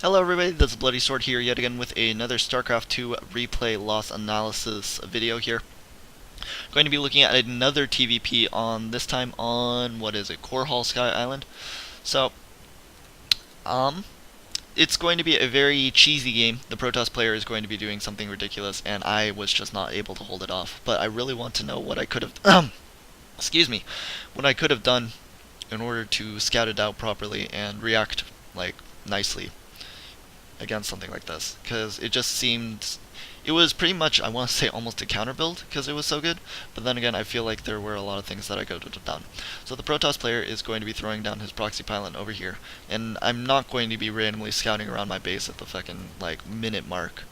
Hello everybody, this is Bloody Sword here yet again with another StarCraft 2 replay loss analysis video here. Going to be looking at another TvP on, this time on, what is it, Korhal Sky Island. So, it's going to be a very cheesy game. The Protoss player is going to be doing something ridiculous and I was just not able to hold it off. But I really want to know what I could have, excuse me, what I could have done in order to scout it out properly and react, like, nicely against something like this, because it just seemed, it was pretty much, I want to say, almost a counter build because it was so good, but then again I feel like there were a lot of things that I could have done. So the Protoss player is going to be throwing down his proxy pylon over here, and I'm not going to be randomly scouting around my base at the fucking like minute mark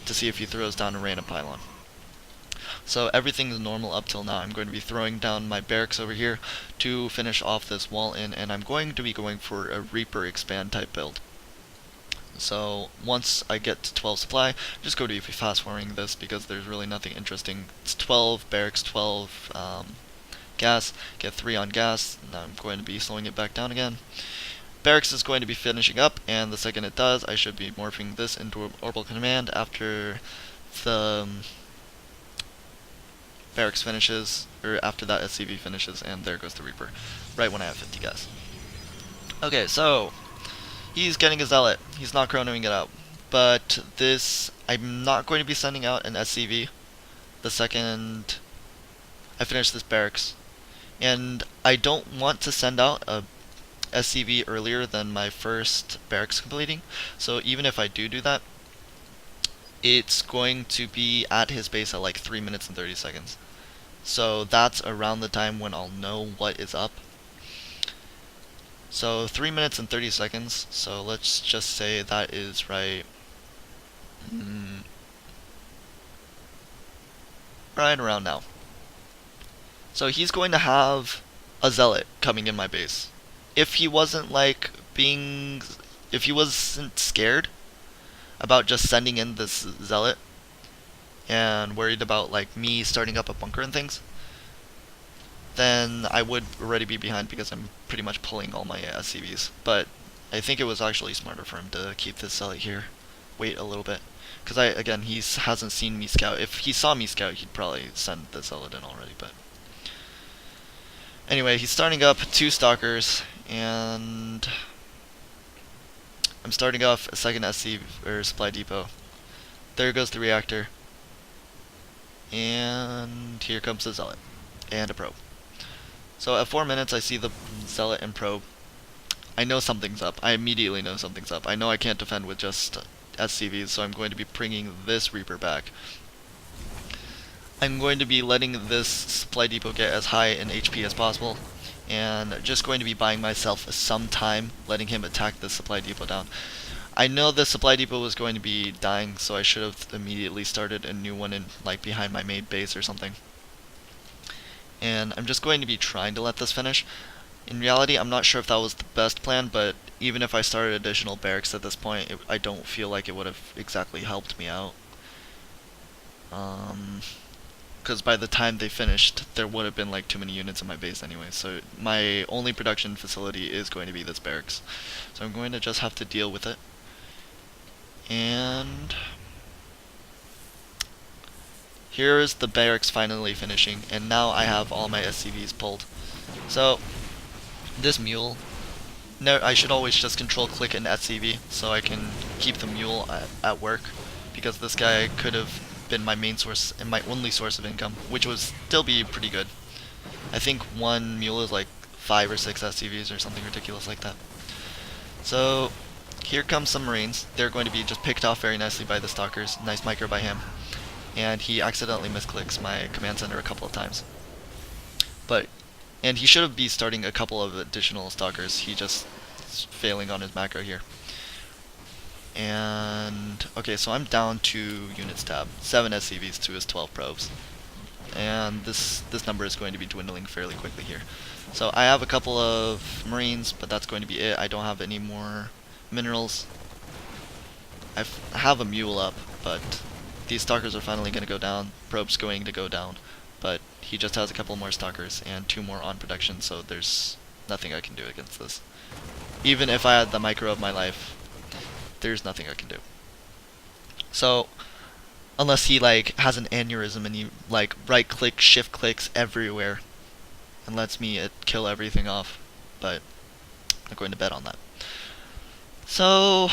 to see if he throws down a random pylon. So everything's normal up till now. I'm going to be throwing down my barracks over here to finish off this wall in, and I'm going to be going for a Reaper expand type build. So once I get to 12 supply, I'm just going to be fast forwarding this because there's really nothing interesting. It's 12 barracks, 12 gas, get 3 on gas. Now I'm going to be slowing it back down again. Barracks is going to be finishing up, and the second it does, I should be morphing this into orbital command after the barracks finishes, or after that SCV finishes, and there goes the Reaper, right when I have 50 gas. Okay, so he's getting a Zealot. He's not chronoing it out. But this, I'm not going to be sending out an SCV the second I finish this barracks. And I don't want to send out a SCV earlier than my first barracks completing. So even if I do that, it's going to be at his base at like 3 minutes and 30 seconds. So that's around the time when I'll know what is up. So 3 minutes and 30 seconds, so let's just say that is right right around now. So he's going to have a Zealot coming in my base. If he wasn't if he wasn't scared about just sending in this Zealot and worried about like me starting up a bunker and things, then I would already be behind because I'm pretty much pulling all my SCVs. But I think it was actually smarter for him to keep this Zealot here, wait a little bit, because again, he hasn't seen me scout. If he saw me scout, he'd probably send the Zealot in already. But anyway, he's starting up 2 Stalkers, and I'm starting off a second SC or supply depot. There goes the reactor, and here comes the Zealot and a probe. So at 4 minutes, I see the Zealot and probe. I know something's up. I immediately know something's up. I know I can't defend with just SCVs, so I'm going to be bringing this Reaper back. I'm going to be letting this supply depot get as high in HP as possible, and just going to be buying myself some time, letting him attack the supply depot down. I know the supply depot was going to be dying, so I should have immediately started a new one in like behind my main base or something. And I'm just going to be trying to let this finish. In reality, I'm not sure if that was the best plan, but even if I started additional barracks at this point, I don't feel like it would have exactly helped me out. Because by the time they finished, there would have been like too many units in my base anyway, so my only production facility is going to be this barracks. So I'm going to just have to deal with it. And here's the barracks finally finishing, and now I have all my SCVs pulled. So this mule, no, I should always just control click an SCV so I can keep the mule at work, because this guy could have been my main source and my only source of income, which would still be pretty good. I think one mule is like 5 or 6 SCVs or something ridiculous like that. So here comes some Marines. They're going to be just picked off very nicely by the Stalkers. Nice micro by him. And he accidentally misclicks my command center a couple of times. And he should be starting a couple of additional Stalkers. He just is failing on his macro here. And okay, so I'm down 2 units tab, 7 SCVs to his 12 probes. And this number is going to be dwindling fairly quickly here. So I have a couple of Marines, but that's going to be it. I don't have any more minerals. I have a mule up, but these Stalkers are finally going to go down. Probe's going to go down, but he just has a couple more Stalkers and 2 more on production, so there's nothing I can do against this. Even if I had the micro of my life, there's nothing I can do. So unless he like has an aneurysm and he like right click, shift clicks everywhere and lets me kill everything off, but I'm not going to bet on that. So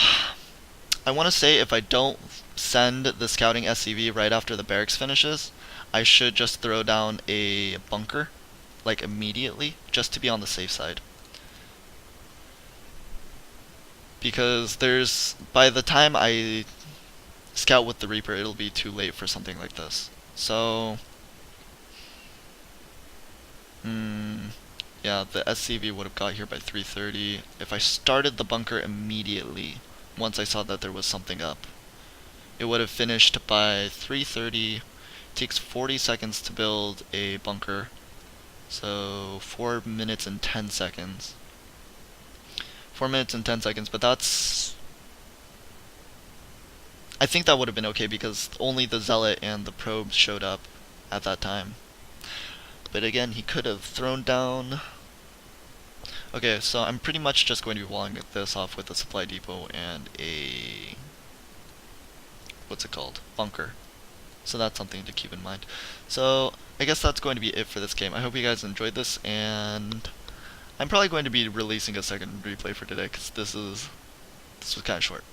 I want to say if I don't send the scouting SCV right after the barracks finishes, I should just throw down a bunker like immediately, just to be on the safe side. Because by the time I scout with the Reaper, it'll be too late for something like this. So yeah, the SCV would have got here by 3:30. If I started the bunker immediately, once I saw that there was something up, it would have finished by 3:30. It takes 40 seconds to build a bunker, so 4 minutes and 10 seconds. 4 minutes and 10 seconds, but that's... I think that would have been okay because only the Zealot and the Probe showed up at that time. But again, he could have thrown down... Okay, so I'm pretty much just going to be walling this off with a supply depot and a... what's it called? Bunker. So that's something to keep in mind. So I guess that's going to be it for this game. I hope you guys enjoyed this, and I'm probably going to be releasing a second replay for today because this was kind of short.